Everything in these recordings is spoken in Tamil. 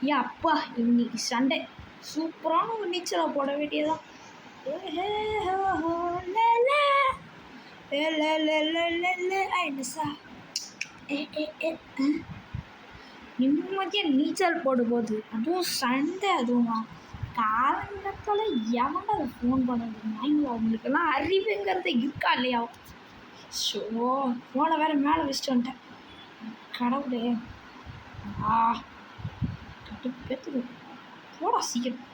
ஏன் அப்பா இன்னைக்கு சண்டே சூப்பரான ஒரு நீச்சலை போட வேண்டியதான். நிம்மதியாக நீச்சல் போடும்போது அதுவும் சண்டை, அதுவும் காலங்கத்தில் எவன் அதை ஃபோன் பண்ணுறது நாய்ங்களா? அவங்களுக்கெல்லாம் அறிவுங்கிறது இருக்கா இல்லையா? ஷோ ஃபோனை வேறு மேலே வச்சுட்டு வந்துட்டேன். கடவுளே கட்டுப்பேத்து போடா சீக்கிரம்.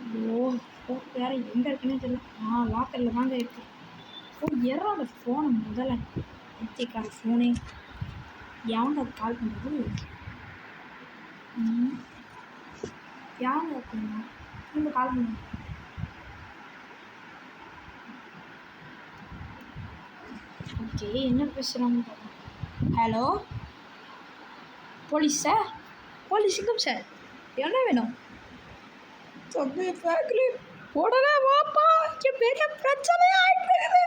ஐயோ ஃபோன் வேறு எங்கே இருக்குன்னே தெரியல. லாக்கரில் தாங்க இருக்குது. ஃபோன் எறாத ஃபோனை முதல்ல எடுத்துக்கார ஃபோனே எவங்க கால் பண்ணுறது? யாருங்க இருக்குங்க நீங்கள் கால் பண்ணுங்க. ஓகே என்ன பேசுகிறாங்க பாருங்க. ஹலோ போலீஸ் சார், போலீஸ் சிங்கம் சார், என்ன வேணும்? தம்பி ஃபேக்லின் உடனே வாப்பா, இங்கே பெரிய பிரச்சனையாக ஆகிட்டு.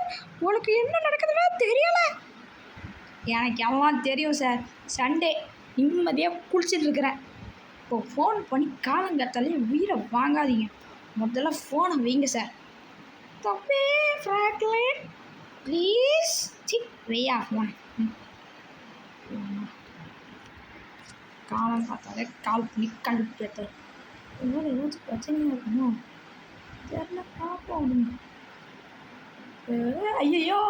உனக்கு என்ன நடக்குதுன்னா தெரியல. எனக்கு எல்லாம் தெரியும் சார். சண்டே நிம்மதியாக குளிச்சுட்டு இருக்கிறேன். இப்போ ஃபோன் பண்ணி காலங்கத்தாலே உயிரை வாங்காதீங்க. முதல்ல ஃபோனை வைங்க சார். தம்பி ஃப்ராங்க்லின் ப்ளீஸ் வையா ஃபோன். காலம் பார்த்தாலே கால் பண்ணி கண்டுபிடித்தார். இன்னொரு ஏதாச்சும் பிரச்சனையாக இருக்கணும் தெரியல, பார்ப்போம். ஐயோ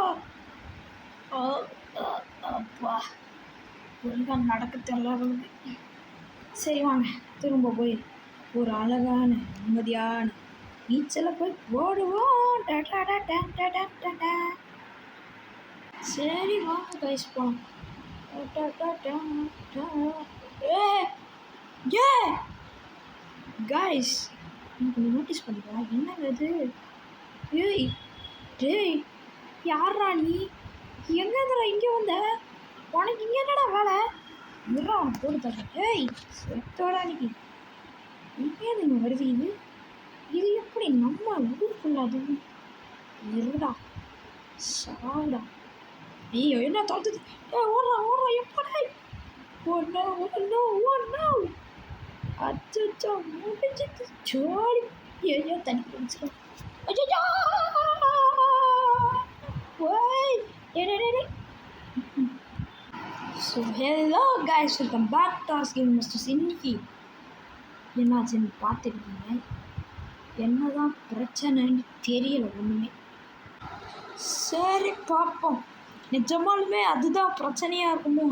அப்பா ஒழுங்காக நடக்க தெரியல. சரி வாங்க திரும்ப போய் ஒரு அழகான நிம்மதியான நீச்சலை போய் ஓடுவோம். சரி வாங்க கைஸ் போகலாம். கைஸ் கொஞ்சம் நோட்டீஸ் பண்ணிக்கலாம். என்னங்க இது? ஏய் டேய் யாரா நீ? எங்கேருந்துடா இங்கே வந்த? உனக்கு இங்கே என்னடா வேலை? இருறா அவன் போட்டு தரேன். ஏய் செத்தோடா இன்னைக்கு. எங்கேருந்து இங்கே வருது இது? இது எப்படி நம்ம ஊருக்குள்ள? அது இருடா சாவுடா. ஐயோ என்ன தோத்துது? ஓடுறா ஓடுறா எப்படி? ஒன்னோ ஒன்னோ ஒன்னோ அச்சோ முடிஞ்சிட்டு ஜோடி. ஐயோ தண்ணி குடிச்சிடும். ஐயோ ஓய் டே. So hello guys, welcome back to Ask Gaming Masters. இன்னைக்கு என்னாச்சுன்னு பார்த்துருக்கீங்க. என்ன தான் பிரச்சனைன்னு தெரியலை ஒன்றுமே. சரி பார்ப்போம். நிஜமாலுமே அதுதான் பிரச்சனையாக இருக்குமோ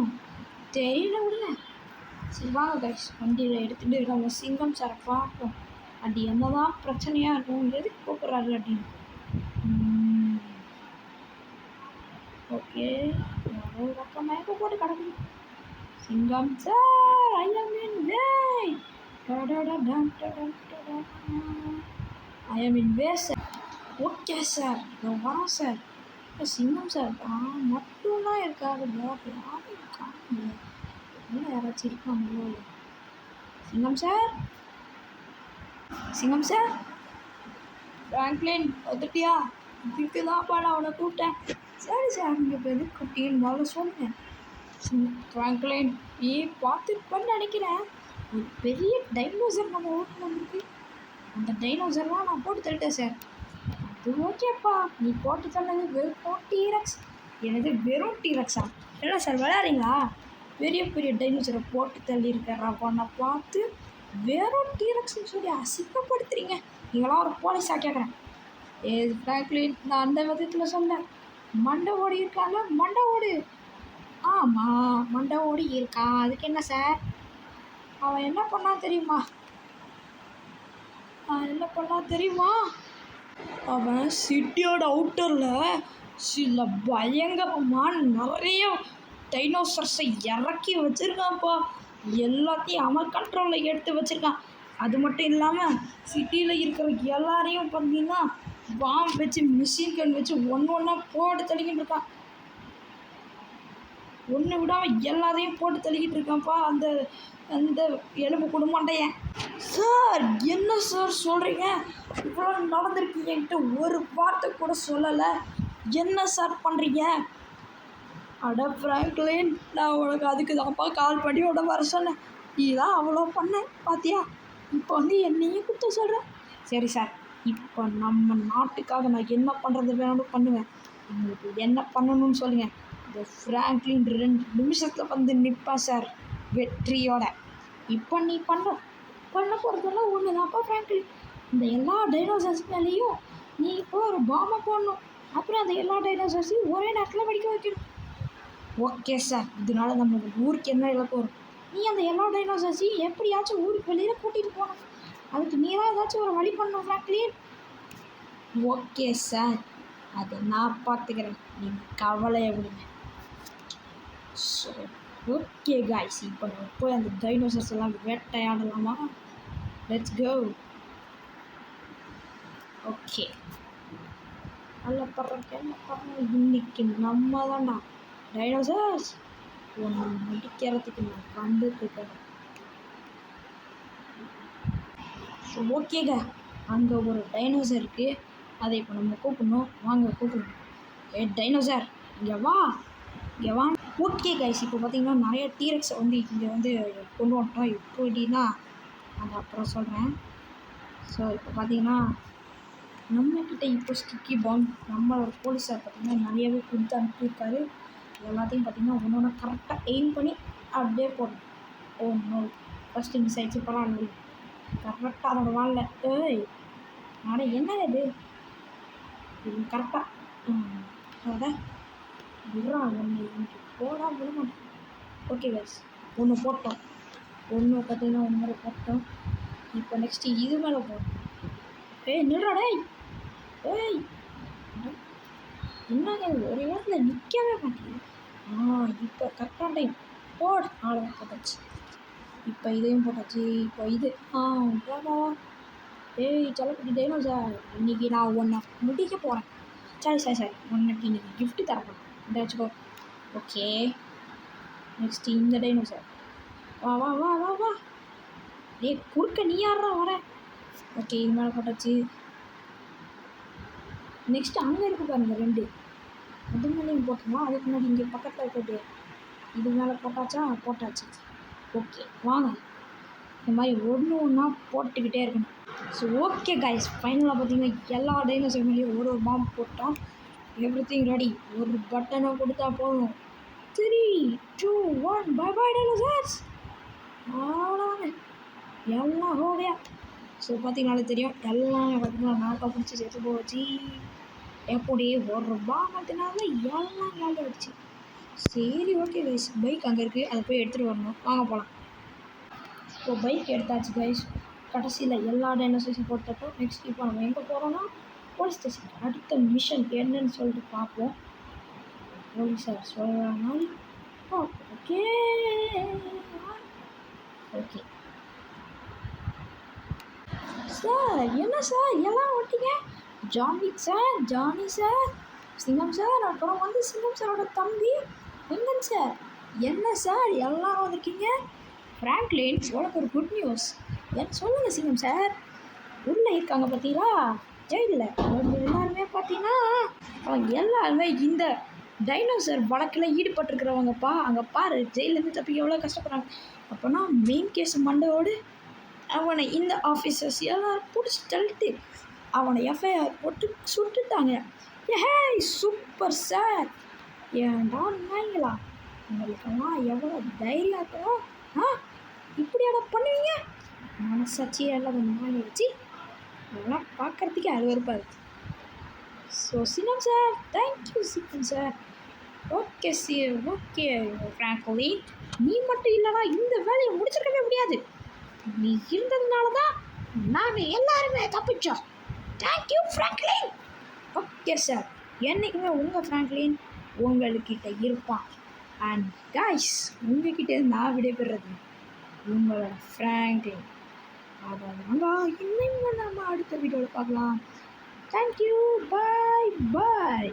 தெரியல. விடுங்க. சரி வாங்க கைஸ், வண்டியில் எடுத்துகிட்டு நம்ம சிங்கம் சாரை பார்ப்போம். அப்படி என்ன தான் பிரச்சனையாக இருக்கும், எதுக்கு கூப்பிட்றாரு அப்படின்னு. ஓகே ஒரு பக்கம் மயக்க போட்டு கிடக்குது. சிங்கம் சார் ஐ ஆம் இன் வே. ஐ ஆம் இன் வே சார். ஓகே சார் நான் வரேன் சார். சிங்கம் சார் மட்டும்தான் இருக்காரு. யாரும் காணுங்க. இல்லை யாராச்சும் இருக்காங்களோ? சிங்கம் சார், சிங்கம் சார். ஃப்ராங்க்லின் வந்துட்டியா? இதுக்கு தான்ப்பா நான் அவனை கூப்பிட்டேன். சரி சார் நீங்கள் இப்போ எதுக்கு கூப்பிட்டீங்கன்னு முதல்ல சொன்னேன். ஃப்ராங்க்லின் நீ பார்த்துருப்பேன்னு நினைக்கிறேன். ஒரு பெரிய டைனோசர் நம்ம ஊருக்கு வந்துருக்கு. அந்த டைனோசர்லாம் நான் போட்டு தள்ளிட்டேன் சார். அது ஓகேப்பா, நீ போட்டு தள்ளது வெறும் டீரக்ஸ். எனது வெறும் டீரக்ஸா? என்ன சார் விளையாடுறீங்களா? பெரிய பெரிய டைனோசரை போட்டு தள்ளியிருக்கிறா பொண்ணை பார்த்து வெறும் டீரக்ஸ்ன்னு சொல்லி அசிங்கப்படுத்துறீங்க. நீங்களாம் ஒரு போலீஸாக கேட்குறேன். ஃப்ராங்க்லின் நான் அந்த விதத்தில் சொன்னேன். மண்டை ஓடி இருக்காங்க, மண்டை ஓடு. ஆமாம் மண்டை ஓடி இருக்கான். அதுக்கு என்ன சார்? அவன் என்ன பண்ணான் தெரியுமா? அவன் சிட்டியோட அவுட்டரில் சில பயங்கரமான நிறைய டைனோசர்ஸை இறக்கி வச்சுருக்கான்ப்பா. எல்லாத்தையும் அவன் கண்ட்ரோலில் எடுத்து வச்சுருக்கான். அது மட்டும் இல்லாமல் சிட்டியில் இருக்கிற எல்லாரையும் பார்த்தீங்கன்னா பாம்பு வச்சு மிஷின் கன் வச்சு ஒன்றா போட்டு தள்ளிக்கிட்டு இருக்கான். ஒன்று விடாமல் எல்லாத்தையும் போட்டு தள்ளிக்கிட்டு இருக்கான்ப்பா அந்த அந்த எலும்பு குடும்பண்டையன். சார் என்ன சார் சொல்கிறீங்க? இவ்வளோ நடந்திருக்கீங்க, என்கிட்ட ஒரு வார்த்தை கூட சொல்லலை. என்ன சார் பண்ணுறீங்க? அட ஃப்ராங்க்லின், நான் உனக்கு அதுக்கு தான்ப்பா கால் பண்ணி உட வர சொன்னேன். நீ தான் அவ்வளோ பண்ண பார்த்தியா? இப்போ வந்து என்னையும் குத்த சொல்கிறேன். சரி சார், இப்போ நம்ம நாட்டுக்காக நான் என்ன பண்ணுறது வேணும்னு பண்ணுவேன். உங்களுக்கு என்ன பண்ணணும்னு சொல்லுங்கள். இந்த ஃப்ராங்க்லின் 2 நிமிஷத்தில் வந்து நிற்பேன் சார் வெற்றியோட. இப்போ நீ பண்ண போகிறதெல்லாம் ஒன்று தான்ப்பா ஃப்ராங்க்லின். இந்த எல்லா டைனோசர்ஸ் மேலேயும் நீ இப்போ ஒரு பாம்பை போடணும். அப்புறம் அந்த எல்லா டைனோசர்ஸையும் ஒரே நேரத்தில் வெடிக்க வைக்கணும். ஓகே சார், இதனால நம்ம ஊருக்கு என்ன இழப்பு வரும்? நீ அந்த எல்லா டைனோசர்ஸையும் எப்படியாச்சும் ஊருக்கு வெளியில் கூட்டிகிட்டு போகணும். அதுக்கு நீ தான் ஏதாச்சும் ஒரு வழி பண்ணணும் ஃப்ராங்க்லின். ஓகே சார், அதை நான் பார்த்துக்கிறேன், நீங்கள் கவலையை விடுங்க. ஸோ ஓகே காய்ஸ், இப்போ நம்ம போய் அந்த டைனோசர்ஸ் எல்லாம் வேட்டையாடலாமா? Let's go. ஓகே, நல்ல பறக்க இன்னைக்கு நம்ம தான்டா டைனோசர்ஸ் ஒன்று முடிக்கிறதுக்கு நான் வந்துட்டுருக்கேன். ஸோ ஓகேங்க, அங்கே ஒரு டைனோசர் இருக்குது. அதை இப்போ நம்ம கூப்பிடணும். வாங்க கூப்பிடணும். டைனோசர் இங்கே வா, இங்கே வா. ஓகே கைஸ், இப்போ பார்த்தீங்கன்னா நிறைய டீரெக்ஸை வந்து இங்கே வந்து கொண்டு வந்துட்டோம். எப்படின்னா அதை அப்புறம் சொல்கிறேன். ஸோ இப்போ பார்த்தீங்கன்னா நம்மக்கிட்ட இப்போ ஸ்டிக்கி பாம் நம்மளோட போலீஸார் பார்த்திங்கன்னா நிறையவே கொடுத்து அனுப்பியிருக்காரு. எல்லாத்தையும் பார்த்திங்கன்னா ஒன்று ஒன்றா கரெக்டாக எய்ம் பண்ணி அப்படியே போடணும். ஓ நோ, ஃபஸ்ட்டு மிஸ் ஆகிடுச்சு. பரவாயில்ல, கரெக்டாக அதோட வாழல. ஏய் நாட என்ன இது கரெக்டாக அதை விட்றா ஒன்று இன்னைக்கு போடா விட மாட்டேன். ஓகே கைஸ், ஒன்று போட்டோம். ஒன்று பார்த்திங்கன்னா ஒன்று மாதிரி போட்டோம். இப்போ நெக்ஸ்ட்டு இது மேலே போடணும். ஏய் நில்றா டேய். ஏய் என்னங்க ஒரு இடத்துல நிற்கவே மாட்டேங்குது. இப்போ கரெக்டான டைம் போடு. ஆளை போட்டாச்சு. இப்போ இதையும் போட்டாச்சு. இப்போ இது வா. ஏய் செல்லக்குட்டி டைனோசர், இன்னைக்கு நான் உன்னை முடிக்க போகிறேன். சரி உனக்கு இன்னைக்கு கிஃப்ட்டு தரப்போம். இந்த வச்சுக்கோ. ஓகே, நெக்ஸ்ட்டு இந்த டைனோசர். வா. டேய் குறுக்க நீ யாரா வர? ஓகே, இது மேலே போட்டாச்சு. நெக்ஸ்ட்டு அங்கே இருக்குது பாருங்கள் 2, அது மேலேயும் போட்டுருவோம். அதுக்கு முன்னாடி இங்கே பக்கத்தில் இருக்கிறது இது மேலே போட்டாச்சு. ஓகே வாங்க, இந்த மாதிரி ஒன்றா போட்டுக்கிட்டே இருக்கணும். ஸோ ஓகே கைஸ், ஃபைனலாக பார்த்தீங்கன்னா எல்லா டைனோசர் மேலேயும் ஒரு பாம்பு போட்டோம். Everything ready. ஒரு பட்டனை கொடுத்தா போதும். 3, 2, 1 பை டைனோசர்ஸ். அவ்வளோதாங்க, எல்லாம் ஹோகையா. ஸோ பார்த்தீங்கன்னாலே தெரியும், எல்லாமே பார்த்தீங்கன்னா நாட்டை பிடிச்சி சேர்த்து போச்சு. எப்படி ஒரு பாம்பத்தினால எல்லாம் காலி ஆகிடுச்சு. சரி ஓகே கைஸ், பைக் அங்கே இருக்குது, அதை போய் எடுத்துகிட்டு வரணும். வாங்க போகலாம். இப்போ பைக் எடுத்தாச்சு கைஸ். கடைசியில் எல்லா டைனோசர்ஸையும் போட்டுட்டோம். நெக்ஸ்ட் இப்போ நம்ம எங்கே போகிறோன்னா போலீஸ் ஸ்டேஷன். அடுத்த மிஷன் என்னன்னு சொல்லிட்டு பார்ப்போம். போலீஸார் சொல்கிற மாதிரி ஓகே. சார் என்ன சார் எல்லாம் ஓட்டிங்க? ஜானி சார், சிங்கம் சார், அப்புறம் வந்து சிங்கம் சாரோட தம்பி வெங்கன் சார். என்ன சார் எல்லாம் வந்திருக்கீங்க? ஃப்ராங்க்லின், உனக்கு ஒரு குட் நியூஸ். சொல்லுங்கள் சிங்கம் சார். உள்ளே இருக்காங்க பார்த்தீங்களா ஜெயிலில், அவங்க எல்லாருமே பார்த்தீங்கன்னா அவங்க எல்லாருமே இந்த டைனோசர் வழக்கில் ஈடுபட்டிருக்கிறவங்கப்பா. அங்கே பாரு, ஜெயிலேருந்து தப்பிக்க எவ்வளோ கஷ்டப்படுறாங்க. அப்போனா மெயின் கேஸ் மண்டையோடு அவனை இந்த ஆஃபீஸர்ஸ் எல்லோரும் பிடிச்சி தள்ளிட்டு அவனை எஃப்ஐஆர் போட்டு சுட்டுட்டாங்க. ஏய் சூப்பர் சார். ஏன்டா நாய்ங்களா, உங்களுக்கெல்லாம் எவ்வளோ தைரியம் இருக்கணும்? இப்படியாடா பண்ணுவீங்க? மனசாட்சியே எல்லாம் நாயை வச்சு அதெல்லாம் பார்க்குறதுக்கே அருவருப்பாக இருக்குது. ஸோ சிங்கம் சார், தேங்க்யூ சிங்கம் சார். ஓகே ஃப்ராங்க்லின், நீ மட்டும் இல்லைனா இந்த வேலையை முடிச்சிருக்கவே முடியாது. நீ இருந்ததுனால தான் நாங்கள் எல்லாருமே தப்பிச்சோம். Thank you Franklin. ஓகே சார், என்றைக்குமே உங்கள் ஃப்ராங்க்லின் உங்கள்கிட்ட இருப்பான். அண்ட் கைஸ், உங்ககிட்ட நான் விடைபெறுறது உங்களோட ஃப்ராங்க்லின். அதனால் இன்னும் நம்ம அடுத்த வீடியோவில் பார்க்கலாம். தேங்க்யூ, பாய்.